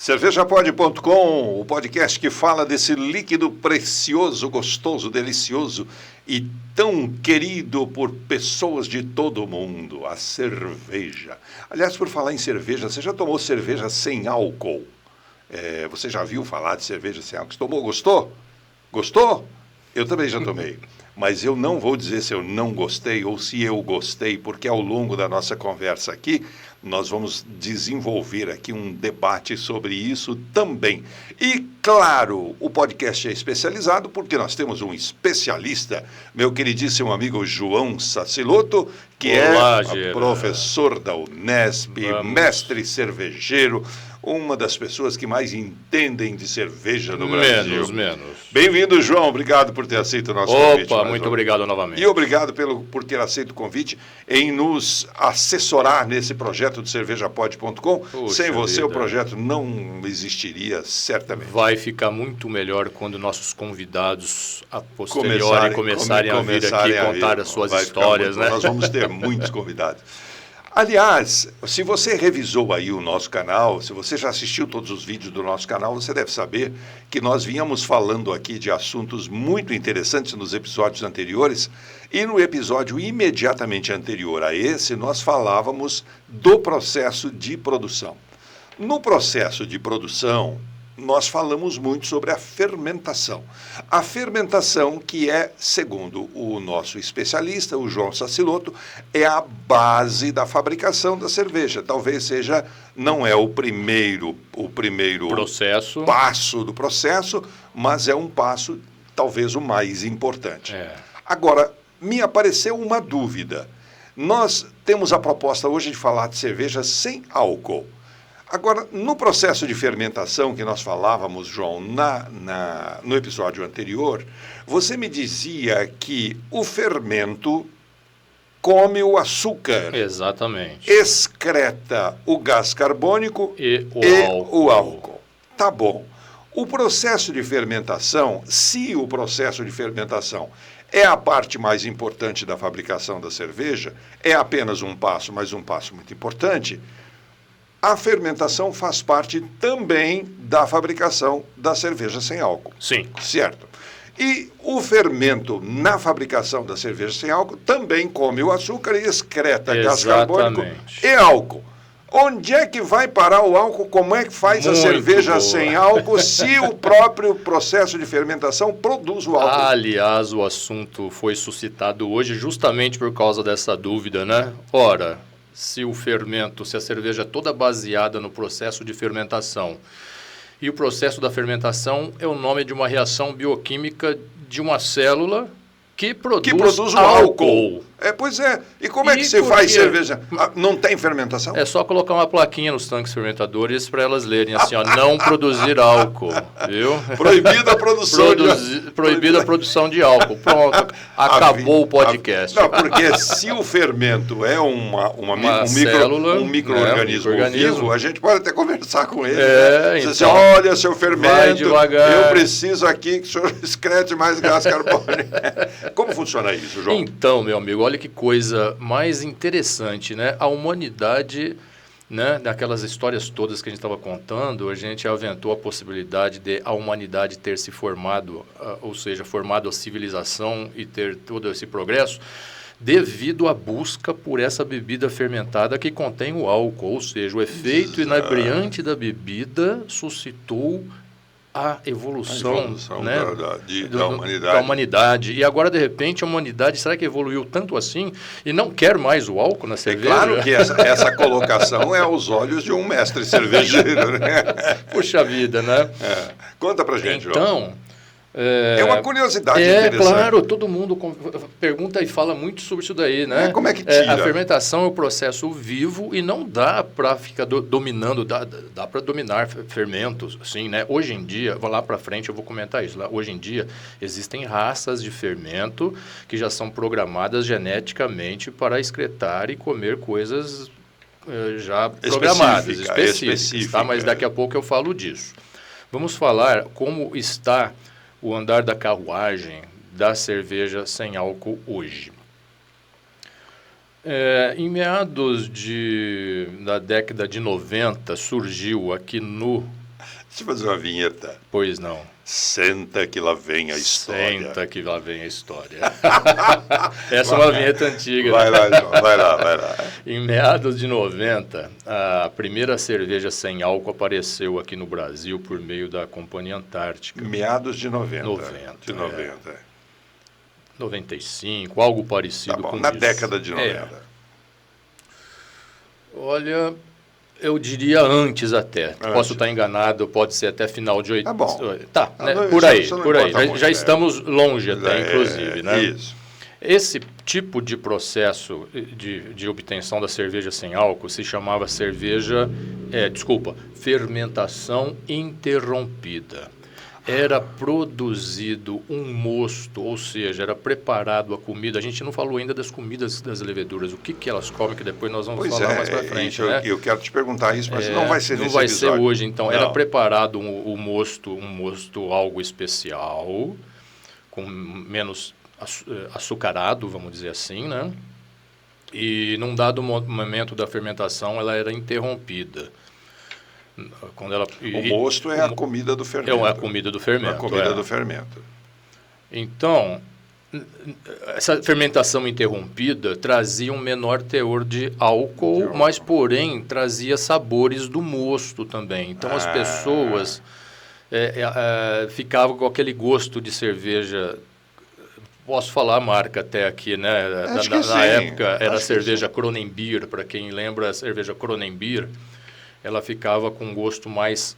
Cervejapod.com, o podcast que fala desse líquido precioso, gostoso, delicioso e tão querido por pessoas de todo o mundo, a cerveja. Aliás, por falar em cerveja, você já tomou cerveja sem álcool? Você já viu falar de cerveja sem álcool? Você tomou, gostou? Gostou? Eu também já tomei. Mas eu não vou dizer se eu não gostei ou se eu gostei, porque ao longo da nossa conversa aqui, nós vamos desenvolver aqui um debate sobre isso também. E, claro, o podcast é especializado porque nós temos um especialista, meu queridíssimo amigo João Saciloto, que professor da Unesp, mestre cervejeiro, uma das pessoas que mais entendem de cerveja no Brasil. Menos. Bem-vindo, João. Obrigado por ter aceito o nosso convite. Muito obrigado novamente. E obrigado por ter aceito o convite em nos assessorar nesse projeto de cervejapod.com. Sem você, o projeto não existiria, certamente. Vai ficar muito melhor quando nossos convidados, a posteriori, começarem a vir aqui contar as suas histórias, né? Nós vamos ter muitos convidados. Aliás, se você revisou aí o nosso canal, se você já assistiu todos os vídeos do nosso canal, você deve saber que nós vínhamos falando aqui de assuntos muito interessantes nos episódios anteriores, e no episódio imediatamente anterior a esse, nós falávamos do processo de produção. No processo de produção, nós falamos muito sobre a fermentação. A fermentação que é, segundo o nosso especialista, o João Saciloto, é a base da fabricação da cerveja. Talvez seja, não é o primeiro passo do processo, mas é um passo, talvez o mais importante. Agora, me apareceu uma dúvida. Nós temos a proposta hoje de falar de cerveja sem álcool. Agora, no processo de fermentação que nós falávamos, João, no episódio anterior, você me dizia que o fermento come o açúcar. Exatamente. Excreta o gás carbônico e o álcool. Tá bom. O processo de fermentação, se o processo de fermentação é a parte mais importante da fabricação da cerveja, é apenas um passo, mas um passo muito importante. A fermentação faz parte também da fabricação da cerveja sem álcool. Sim. Certo. E o fermento na fabricação da cerveja sem álcool também come o açúcar e excreta gás carbônico e álcool. Onde é que vai parar o álcool? Como é que faz a cerveja sem álcool se o próprio processo de fermentação produz o álcool? Aliás, o assunto foi suscitado hoje justamente por causa dessa dúvida, né? Ora, se a cerveja é toda baseada no processo de fermentação, e o processo da fermentação é o nome de uma reação bioquímica de uma célula que produz o álcool. Pois é. E como é que se faz cerveja? Não tem fermentação? É só colocar uma plaquinha nos tanques fermentadores para elas lerem assim, não produzir álcool, viu? Proibida a produção proibida a produção de álcool. Pronto, acabou o podcast. Não, porque se o fermento é um micro-organismo vivo, a gente pode até conversar com ele. Então, olha, seu fermento, eu preciso aqui que o senhor excrete mais gás carbônico. Como funciona isso, João? Então, meu amigo, olha que coisa mais interessante, né? A humanidade, né, daquelas histórias todas que a gente estava contando, a gente aventou a possibilidade de a humanidade ter se formado, ou seja, formado a civilização e ter todo esse progresso, devido à busca por essa bebida fermentada que contém o álcool, ou seja, o efeito inebriante da bebida suscitou a evolução né, da humanidade. E agora, de repente, a humanidade, será que evoluiu tanto assim e não quer mais o álcool na cerveja? É claro que essa colocação é aos olhos de um mestre cervejeiro, né? Puxa vida, né? Conta pra gente, então, João. É uma curiosidade interessante. Claro, todo mundo pergunta e fala muito sobre isso daí, né? Como é que tira? A fermentação é um processo vivo e não dá para ficar dominando, dá para dominar fermentos, assim, né? Hoje em dia, vou lá para frente, eu vou comentar isso. Hoje em dia, existem raças de fermento que já são programadas geneticamente para excretar e comer coisas já programadas, específicas, tá? Mas daqui a pouco eu falo disso. Vamos falar como está o andar da carruagem da cerveja sem álcool hoje. Em meados da década de 90, surgiu aqui no Deixa eu fazer uma vinheta. Pois não. Senta que lá vem a história. Senta que lá vem a história. Essa é uma vinheta antiga. Vai lá, João, vai lá. Em meados de 90, a primeira cerveja sem álcool apareceu aqui no Brasil por meio da Companhia Antártica. Meados de 90. 95, algo parecido com na isso. década de 90. Olha, eu diria antes até. Posso estar enganado, pode ser até final de 80. Tá bom. Tá, Não, né? não, Por aí. muito, Já estamos longe até, inclusive, né? Isso. Esse tipo de processo de obtenção da cerveja sem álcool se chamava fermentação interrompida. Era produzido um mosto, ou seja, era preparado a comida. A gente não falou ainda das comidas das leveduras, o que elas comem, que depois nós vamos falar mais para frente. Né? Eu quero te perguntar isso, mas não vai ser nesse episódio. Não vai ser hoje, então. Não. Era preparado um mosto algo especial, com menos açucarado, vamos dizer assim, né? E num dado momento da fermentação, ela era interrompida. Quando o mosto é a comida do fermento. É a comida do fermento. A comida do fermento. Então, essa fermentação interrompida trazia um menor teor de álcool, mas, porém, trazia sabores do mosto também. Então, as pessoas ficavam com aquele gosto de cerveja. Posso falar a marca até aqui, né? Na época era a cerveja Kronenbier, para quem lembra a cerveja Kronenbier. Ela ficava com um gosto mais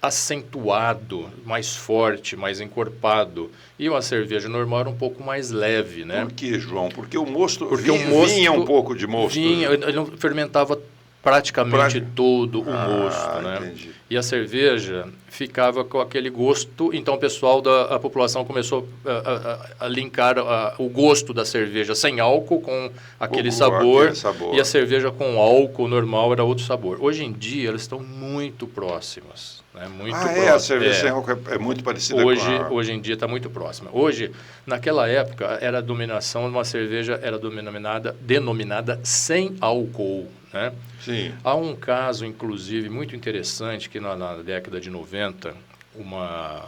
acentuado, mais forte, mais encorpado. E uma cerveja normal era um pouco mais leve, né? Por que, João? Porque o mosto vinha um pouco de mosto. Ele não fermentava praticamente todo o mosto, né? Entendi. E a cerveja ficava com aquele gosto. Então, o pessoal a população começou a linkar o gosto da cerveja sem álcool com aquele sabor. E a cerveja com álcool normal era outro sabor. Hoje em dia, elas estão muito próximas. Né? Muito próximas. A cerveja sem álcool é muito parecida Hoje em dia está muito próxima. Hoje, naquela época, era a dominação de uma cerveja, era denominada sem álcool. Né? Sim. Há um caso, inclusive, muito interessante, que na década de 90, uma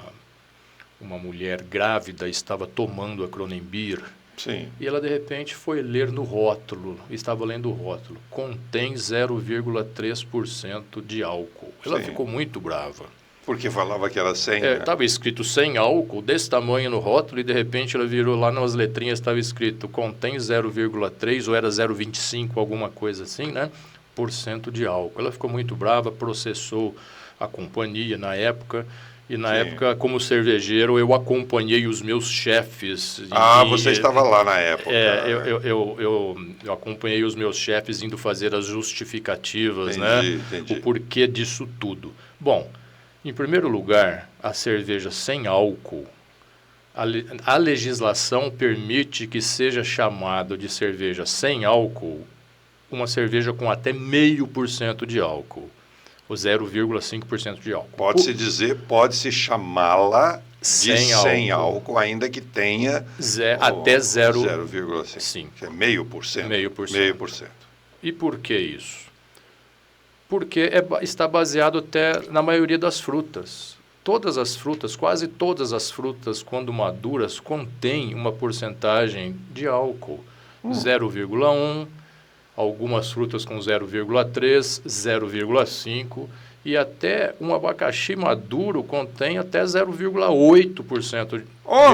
mulher grávida estava tomando a Kronenbier. Sim. E ela, de repente, foi ler no rótulo, estava lendo o rótulo, contém 0,3% de álcool. Ela ficou muito brava. Porque falava que era sem, Estava escrito sem álcool, desse tamanho no rótulo, e de repente ela virou lá nas letrinhas, estava escrito contém 0,3 ou era 0,25, alguma coisa assim, né? % de álcool. Ela ficou muito brava, processou a companhia na época, e na época, como cervejeiro, eu acompanhei os meus chefes. Você estava lá na época. Eu acompanhei os meus chefes indo fazer as justificativas, Entendi. O porquê disso tudo. Bom, em primeiro lugar, a cerveja sem álcool, a legislação permite que seja chamado de cerveja sem álcool uma cerveja com até 0,5% de álcool, ou 0,5% de álcool. Pode-se chamá-la de sem álcool, ainda que tenha até 0,5%. Sim. Que é 0,5%. E por que isso? Porque está baseado até na maioria das frutas. Todas as frutas, quase todas as frutas, quando maduras, contêm uma porcentagem de álcool. 0,1%, algumas frutas com 0,3%, 0,5%, e até um abacaxi maduro contém até 0,8% de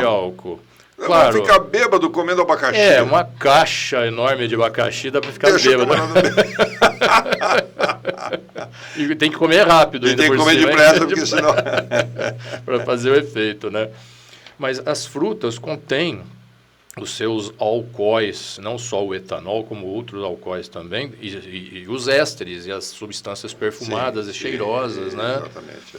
álcool. Claro, vai ficar bêbado comendo abacaxi. Uma caixa enorme de abacaxi dá para ficar bêbado. E tem que comer rápido. Tem que comer depressa, porque senão... para fazer o efeito, né? Mas as frutas contêm os seus alcoóis, não só o etanol, como outros alcoóis também, e os ésteres e as substâncias perfumadas e cheirosas, né? Exatamente.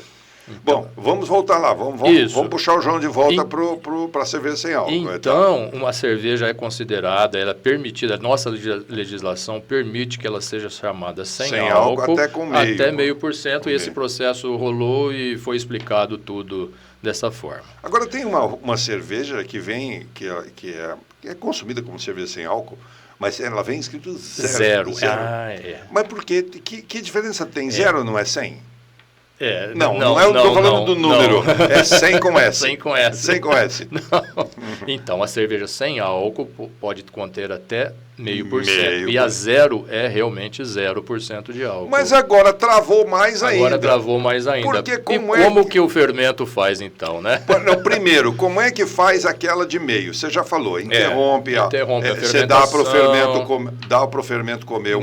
Então, bom, vamos voltar lá, vamos puxar o João de volta para a cerveja sem álcool. Então, uma cerveja é considerada, ela é permitida, a nossa legislação permite que ela seja chamada sem álcool até 0,5%, e esse processo rolou e foi explicado tudo dessa forma. Agora, tem uma cerveja que vem, que é consumida como cerveja sem álcool, mas ela vem escrito zero. Zero. Mas por quê? Que diferença tem? Zero não é 100? Não estou falando do número. Não. É 100 com S. 100 com S. 100 com S. Então, a cerveja sem álcool pode conter até 0,5%. E a zero é realmente 0% de álcool. Mas agora travou mais ainda. Agora travou mais ainda. Porque como que o fermento faz então, né? Não, primeiro, como é que faz aquela de meio? Você já falou, interrompe a fermentação. Você dá para o fermento comer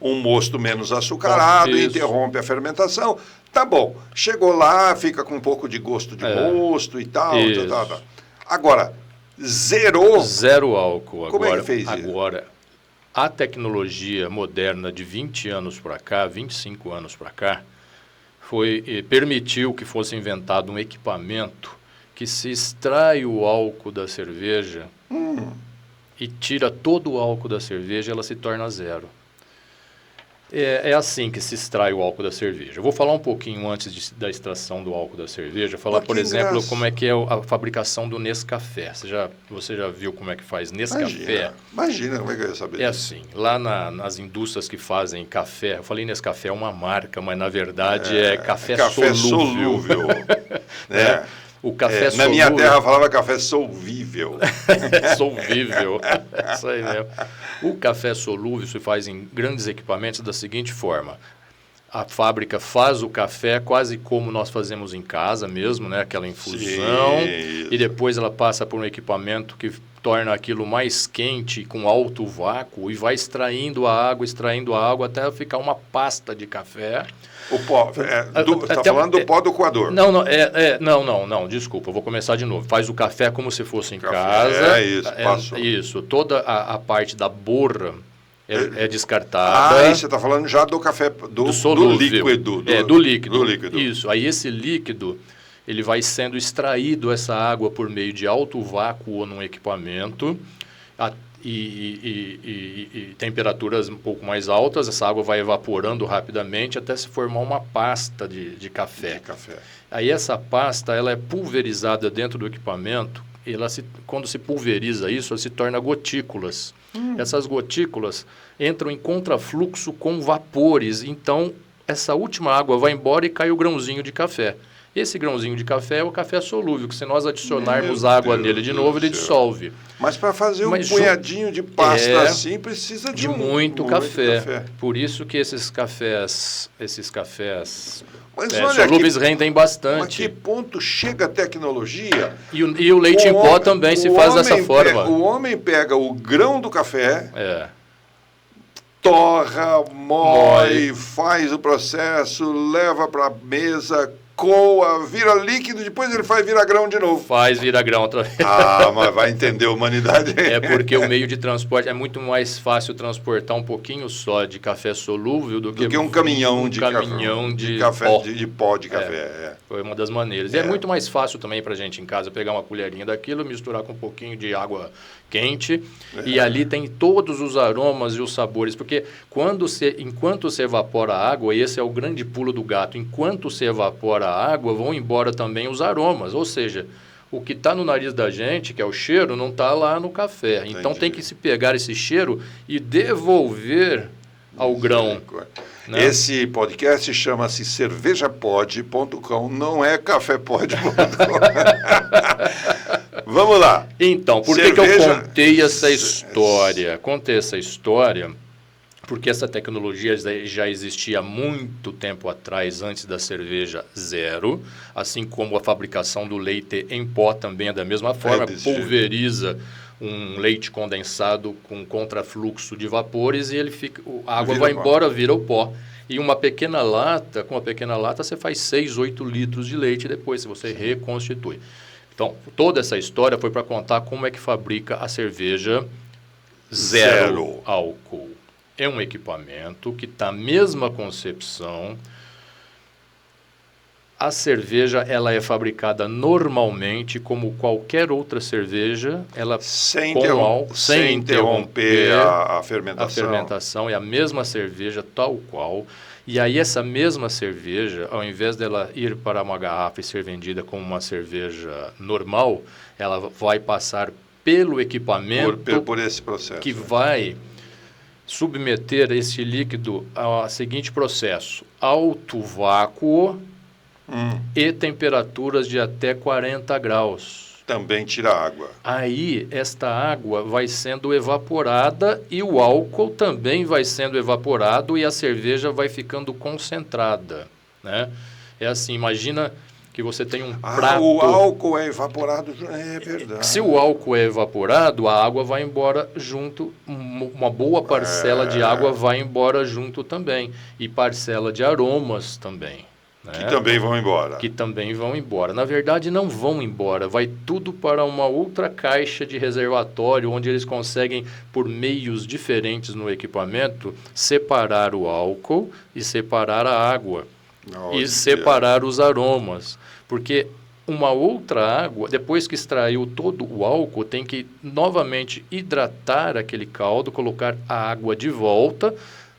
um mosto menos açucarado, interrompe a fermentação. Tá bom, chegou lá, fica com um pouco de gosto de mosto e tal. Agora, zero álcool. Como é que fez isso? Agora, a tecnologia moderna de 20 anos para cá, 25 anos para cá, permitiu que fosse inventado um equipamento que se extrai o álcool da cerveja e tira todo o álcool da cerveja, ela se torna zero. É assim que se extrai o álcool da cerveja. Eu vou falar um pouquinho antes da extração do álcool da cerveja, falar, por exemplo, como é que é a fabricação do Nescafé. Você já viu como é que faz Nescafé? Imagina como é que eu ia saber. É assim, lá nas indústrias que fazem café, eu falei Nescafé é uma marca, mas na verdade é café solúvel. Né? O café solúvel... Na minha terra falava café solvível. Solvível, isso aí mesmo. O café solúvel se faz em grandes equipamentos da seguinte forma. A fábrica faz o café quase como nós fazemos em casa mesmo, né? Aquela infusão. Sim. E depois ela passa por um equipamento que torna aquilo mais quente, com alto vácuo, e vai extraindo a água até ficar uma pasta de café. O pó, está falando do pó do coador. Não, desculpa, eu vou começar de novo. Faz o café como se fosse em casa. Passou. Isso, toda a parte da borra é descartada. Aí você está falando já do café, do líquido. Do líquido. Isso, aí esse líquido, ele vai sendo extraído, essa água, por meio de alto vácuo num equipamento, e temperaturas um pouco mais altas, essa água vai evaporando rapidamente até se formar uma pasta de café. Aí essa pasta, ela é pulverizada dentro do equipamento, e quando se pulveriza isso, ela se torna gotículas. Essas gotículas entram em contrafluxo com vapores, então essa última água vai embora e cai o grãozinho de café. Esse grãozinho de café é o café solúvel, que se nós adicionarmos água nele de novo, ele dissolve. Mas para fazer um punhadinho de pasta assim, precisa de muito café. Por isso que esses cafés solúveis rendem bastante. Mas que ponto chega a tecnologia? E o leite em pó também se faz dessa forma. O homem pega o grão do café... torra, moe, faz o processo, leva para a mesa, coa, vira líquido, depois ele faz virar grão de novo. Faz virar grão outra vez. Mas vai entender a humanidade. É porque o meio de transporte é muito mais fácil transportar um pouquinho só de café solúvel do que um caminhão de pó de café. Foi uma das maneiras. E é muito mais fácil também para a gente em casa pegar uma colherinha daquilo, misturar com um pouquinho de água quente, e ali tem todos os aromas e os sabores, porque enquanto se evapora a água, e esse é o grande pulo do gato, enquanto se evapora a água, vão embora também os aromas, ou seja, o que está no nariz da gente, que é o cheiro, não está lá no café. Entendi. Então tem que se pegar esse cheiro e devolver ao grão. Né? Esse podcast chama-se cervejapod.com, não é cafépod.com. Vamos lá. Então, por que eu contei essa história? Contei essa história porque essa tecnologia já existia há muito tempo atrás, antes da cerveja zero, assim como a fabricação do leite em pó também é da mesma forma, pulveriza um leite condensado com contrafluxo de vapores e a água vai embora, vira o pó. E com uma pequena lata você faz 6, 8 litros de leite depois, se você reconstitui. Então, toda essa história foi para contar como é que fabrica a cerveja zero álcool. É um equipamento que está a mesma concepção. A cerveja ela é fabricada normalmente como qualquer outra cerveja, ela sem interromper a fermentação. A fermentação é a mesma cerveja tal qual. E aí essa mesma cerveja, ao invés dela ir para uma garrafa e ser vendida como uma cerveja normal, ela vai passar pelo equipamento por esse processo, que vai submeter esse líquido ao seguinte processo: alto vácuo e temperaturas de até 40 graus. Também tira água. Aí, esta água vai sendo evaporada e o álcool também vai sendo evaporado e a cerveja vai ficando concentrada, né? É assim, imagina que você tem um prato... O álcool é evaporado, é verdade. Se o álcool é evaporado, a água vai embora junto, uma boa parcela de água vai embora junto também, e parcela de aromas também. Que também vão embora. Que também vão embora. Na verdade, não vão embora. Vai tudo para uma outra caixa de reservatório, onde eles conseguem, por meios diferentes no equipamento, separar o álcool e separar a água. Olha. E separar os aromas. Porque uma outra água, depois que extraiu todo o álcool, tem que novamente hidratar aquele caldo, colocar a água de volta,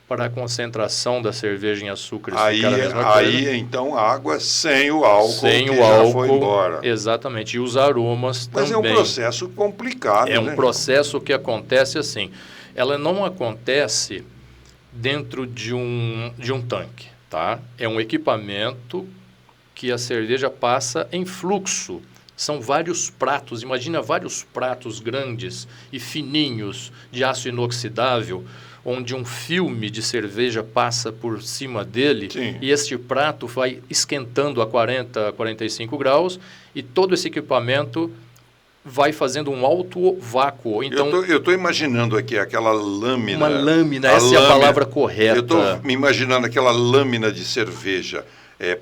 para a concentração da cerveja em açúcar ficar a mesma coisa. Aí, então, água sem o álcool sem o já álcool, foi embora. Exatamente. E os aromas também. Mas é um processo complicado, É um processo que acontece assim. Ela não acontece dentro de um tanque, tá? É um equipamento que a cerveja passa em fluxo. São vários pratos. Imagina vários pratos grandes e fininhos de aço inoxidável, onde um filme de cerveja passa por cima dele. Sim. E este prato vai esquentando a 40, 45 graus e todo esse equipamento vai fazendo um alto vácuo. Então, eu estou imaginando aqui aquela lâmina. Uma lâmina, essa é a palavra correta. Eu estou me imaginando aquela lâmina de cerveja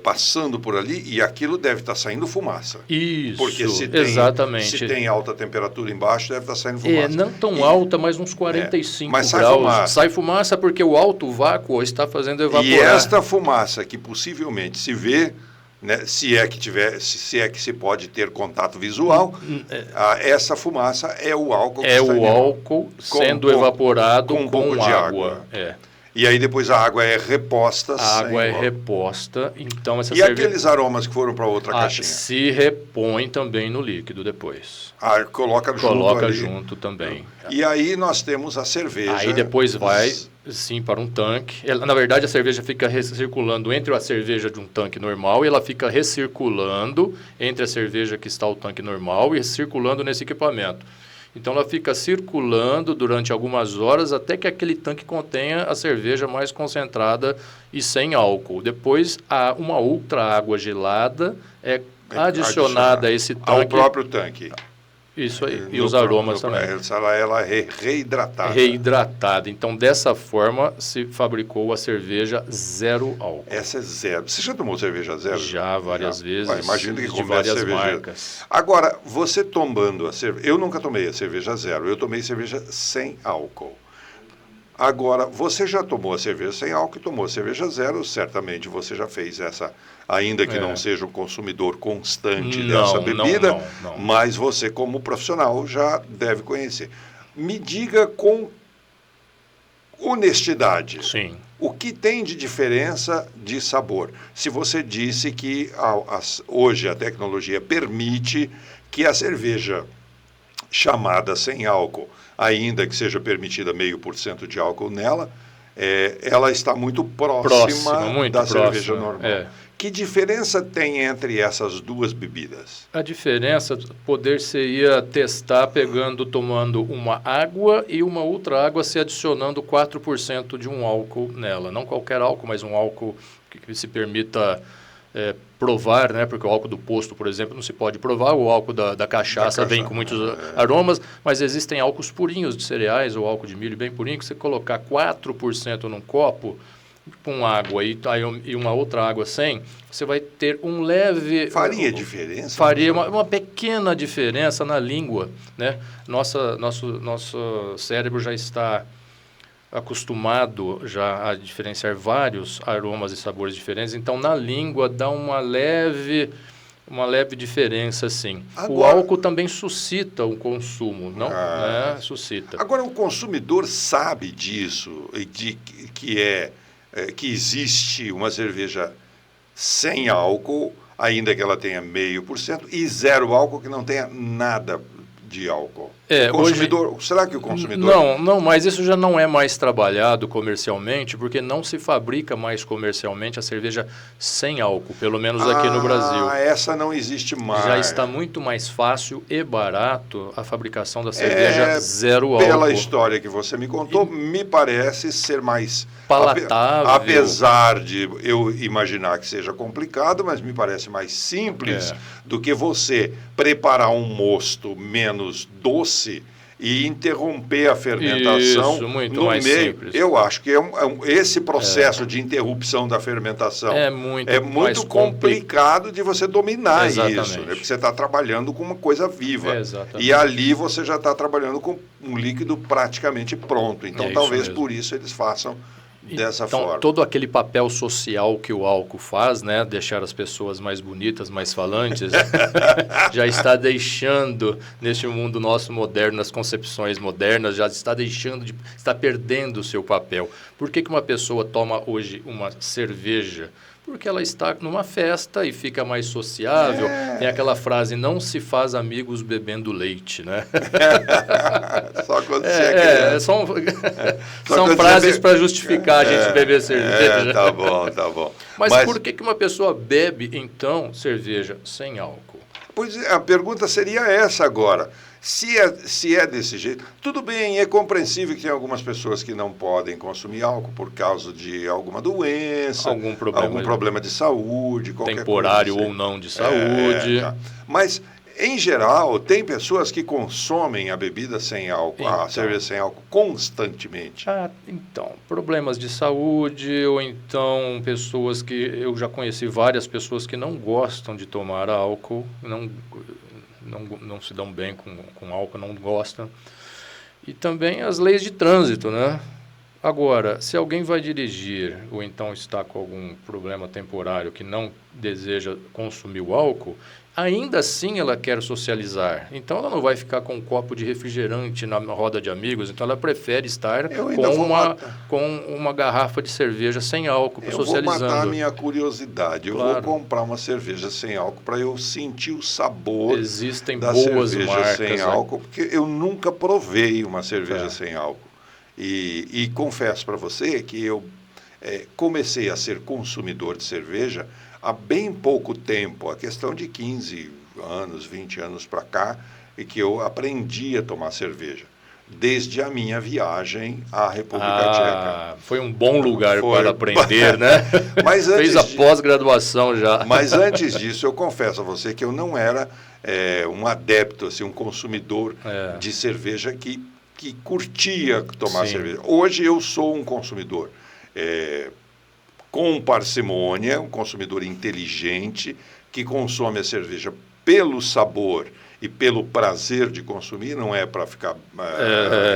passando por ali e aquilo deve estar saindo fumaça. Isso, porque exatamente. Se tem alta temperatura embaixo, deve estar saindo fumaça. Não tão alta, mas uns 45 mas sai graus. Fumaça. Sai fumaça porque o alto vácuo está fazendo evaporar. E esta fumaça que possivelmente se vê, né, se é que se pode ter contato visual, essa fumaça é o álcool que é o álcool sendo evaporado com um pouco de água. E aí depois a água é reposta. A água é reposta, então essa aqueles aromas que foram para outra caixinha? Se repõe também no líquido depois. Coloca junto também. E aí nós temos a cerveja. Aí depois vai, sim, para um tanque. Na verdade, a cerveja fica recirculando entre a cerveja de um tanque normal e ela fica recirculando entre a cerveja que está o tanque normal e circulando nesse equipamento. Então, ela fica circulando durante algumas horas até que aquele tanque contenha a cerveja mais concentrada e sem álcool. Depois, uma outra água gelada é adicionada a esse tanque. Ao próprio tanque. Isso aí. E os aromas também. Ela é reidratada. Reidratada. Então, dessa forma, se fabricou a cerveja zero álcool. Essa é zero. Você já tomou cerveja zero? Já, várias vezes. Imagina que de várias marcas. Agora, você tomando a cerveja... Eu nunca tomei a cerveja zero. Eu tomei cerveja sem álcool. Agora, você já tomou a cerveja sem álcool e tomou a cerveja zero. Certamente você já fez essa... Ainda que não seja um consumidor constante dessa bebida, não. Mas você, como profissional, já deve conhecer. Me diga com honestidade. Sim. O que tem de diferença de sabor? Se você disse que hoje a tecnologia permite que a cerveja chamada sem álcool, ainda que seja permitida 0,5% de álcool nela, ela está muito próxima da cerveja normal. Que diferença tem entre essas duas bebidas? A diferença, poder-se-ia testar tomando uma água e uma outra água se adicionando 4% de um álcool nela. Não qualquer álcool, mas um álcool que se permita provar, né? Porque o álcool do posto, por exemplo, não se pode provar. O álcool da cachaça vem com muitos aromas, mas existem álcools purinhos de cereais ou álcool de milho bem purinho, que você colocar 4% num copo, com água e uma outra água sem, você vai ter um leve... Faria diferença? Faria uma pequena diferença na língua, né? Nosso cérebro já está acostumado já a diferenciar vários aromas e sabores diferentes, então na língua dá uma leve diferença, sim. Agora, o álcool também suscita o consumo, não? Suscita. Agora, o consumidor sabe disso, que existe uma cerveja sem álcool, ainda que ela tenha 0,5%, e zero álcool que não tenha nada de álcool? O consumidor, hoje... Será que o consumidor... Não, mas isso já não é mais trabalhado comercialmente, porque não se fabrica mais comercialmente a cerveja sem álcool, pelo menos aqui no Brasil. Essa não existe mais. Já está muito mais fácil e barato a fabricação da cerveja zero álcool. Pela história que você me contou, me parece ser mais palatável. Apesar de eu imaginar que seja complicado, mas me parece mais simples do que você preparar um mosto menos doce e interromper a fermentação. Isso, muito no mais meio. Simples. Eu acho que esse processo de interrupção da fermentação é muito complicado de você dominar. Exatamente. Isso, né? Porque você está trabalhando com uma coisa viva. Exatamente. E ali você já está trabalhando com um líquido praticamente pronto. Então talvez por isso eles façam dessa forma. Então, todo aquele papel social que o álcool faz, né, deixar as pessoas mais bonitas, mais falantes, já está deixando, neste mundo nosso moderno, nas concepções modernas, já está está perdendo o seu papel. Por que uma pessoa toma hoje uma cerveja? Porque ela está numa festa e fica mais sociável. Tem aquela frase, não se faz amigos bebendo leite, né? Só quando você é criança. São frases para justificar a gente beber cerveja. Tá bom. Mas por que uma pessoa bebe, então, cerveja sem álcool? Pois é, a pergunta seria essa agora. Se é desse jeito, tudo bem, é compreensível que tem algumas pessoas que não podem consumir álcool por causa de alguma doença, algum problema de saúde, qualquer temporário coisa ou não de saúde. Mas, em geral, tem pessoas que consomem a bebida sem álcool, a cerveja sem álcool, constantemente. Então, problemas de saúde, ou então pessoas que... Eu já conheci várias pessoas que não gostam de tomar álcool, não se dão bem com álcool, não gostam. E também as leis de trânsito, né? Agora, se alguém vai dirigir ou então está com algum problema temporário que não deseja consumir o álcool, ainda assim ela quer socializar. Então ela não vai ficar com um copo de refrigerante na roda de amigos, então ela prefere estar com uma garrafa de cerveja sem álcool, socializando. Eu vou matar a minha curiosidade. Eu vou comprar uma cerveja sem álcool para eu sentir o sabor da cerveja sem álcool, porque eu nunca provei uma cerveja sem álcool. E confesso para você que eu comecei a ser consumidor de cerveja há bem pouco tempo, a questão de 15 anos, 20 anos para cá, e que eu aprendi a tomar cerveja, desde a minha viagem à República Tcheca. Foi um bom lugar para aprender, né? Mas fez a pós-graduação já. Mas antes disso, eu confesso a você que eu não era um adepto, assim, um consumidor de cerveja que curtia tomar cerveja. Hoje eu sou um consumidor com parcimônia, um consumidor inteligente, que consome a cerveja pelo sabor e pelo prazer de consumir, não é para ficar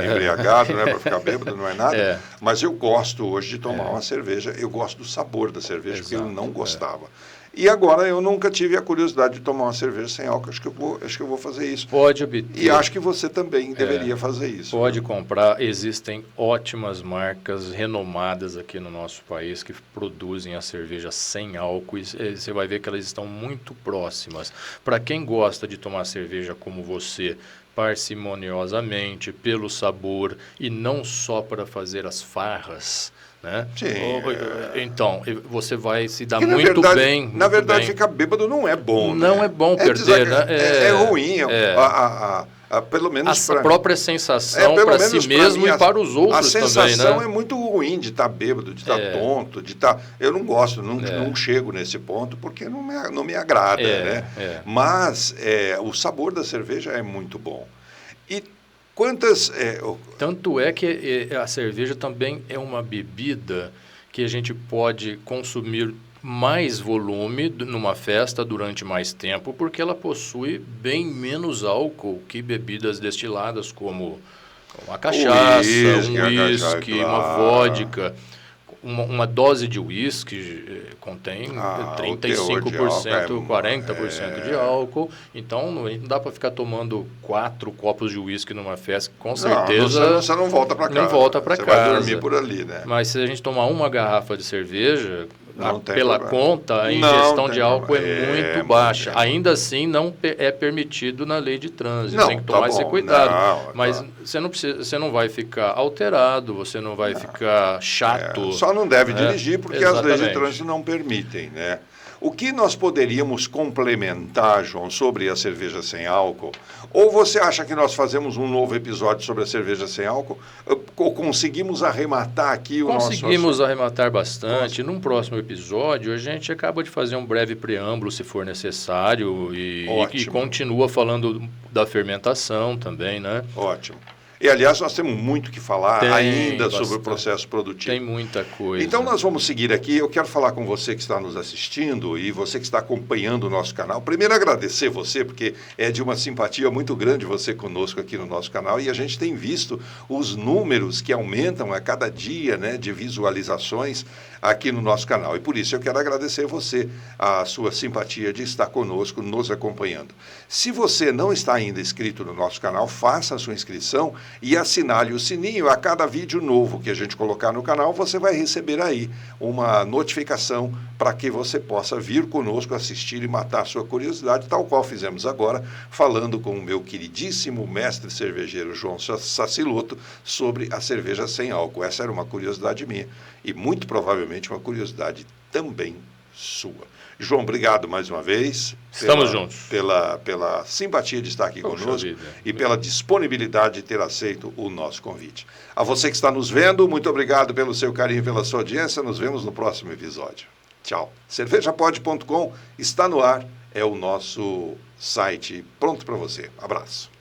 embriagado, não é para ficar bêbado, não é nada, mas eu gosto hoje de tomar uma cerveja, eu gosto do sabor da cerveja, que eu não gostava. E agora eu nunca tive a curiosidade de tomar uma cerveja sem álcool, acho que eu vou fazer isso. Pode obter. E acho que você também deveria fazer isso. Pode comprar, existem ótimas marcas renomadas aqui no nosso país que produzem a cerveja sem álcool, e você vai ver que elas estão muito próximas. Para quem gosta de tomar cerveja como você, parcimoniosamente, pelo sabor, e não só para fazer as farras, né? Sim. Então, você vai se dar muito bem. Na verdade, ficar bêbado não é bom. Não é bom perder, né? É ruim. Pelo menos a própria sensação para si mesmo e para os outros também, né? A sensação é muito ruim de estar bêbado, de estar tonto, de estar... Eu não gosto, não chego nesse ponto porque não me agrada, né? Mas o sabor da cerveja é muito bom. E tanto é que a cerveja também é uma bebida que a gente pode consumir mais volume numa festa durante mais tempo, porque ela possui bem menos álcool que bebidas destiladas como uma cachaça, um uísque, uma vodka. Uma dose de uísque contém 35%, 40% de álcool. Então, não dá para ficar tomando 4 copos de uísque numa festa. Com certeza... Você não volta para casa. Não volta para casa. Você vai dormir por ali, né? Mas se a gente tomar uma garrafa de cerveja, pela conta, a ingestão de álcool é muito baixa. Ainda assim, não é permitido na lei de trânsito. Tem que tomar esse cuidado. Mas você não vai ficar alterado, você não vai ficar chato. Só não deve dirigir porque as leis de trânsito não permitem, né? O que nós poderíamos complementar, João, sobre a cerveja sem álcool? Ou você acha que nós fazemos um novo episódio sobre a cerveja sem álcool? Ou conseguimos arrematar aqui o nosso... Conseguimos arrematar bastante. Num próximo episódio, a gente acaba de fazer um breve preâmbulo, se for necessário, e continua falando da fermentação também, né? Ótimo. E, aliás, nós temos muito que falar ainda sobre o processo produtivo. Tem muita coisa. Então, nós vamos seguir aqui. Eu quero falar com você que está nos assistindo e você que está acompanhando o nosso canal. Primeiro, agradecer você, porque é de uma simpatia muito grande você conosco aqui no nosso canal. E a gente tem visto os números que aumentam a cada dia, né, de visualizações aqui no nosso canal. E por isso eu quero agradecer você, a sua simpatia de estar conosco, nos acompanhando. Se você não está ainda inscrito no nosso canal, faça a sua inscrição e assinale o sininho. A cada vídeo novo que a gente colocar no canal, você vai receber aí uma notificação para que você possa vir conosco assistir e matar a sua curiosidade, tal qual fizemos agora, falando com o meu queridíssimo mestre cervejeiro João Saciloto sobre a cerveja sem álcool. Essa era uma curiosidade minha e muito provavelmente uma curiosidade também sua. João, obrigado mais uma vez. Estamos juntos. Pela simpatia de estar aqui conosco e pela disponibilidade de ter aceito o nosso convite. A você que está nos vendo, muito obrigado pelo seu carinho e pela sua audiência. Nos vemos no próximo episódio. Tchau. Cervejapod.com está no ar, é o nosso site pronto para você. Abraço.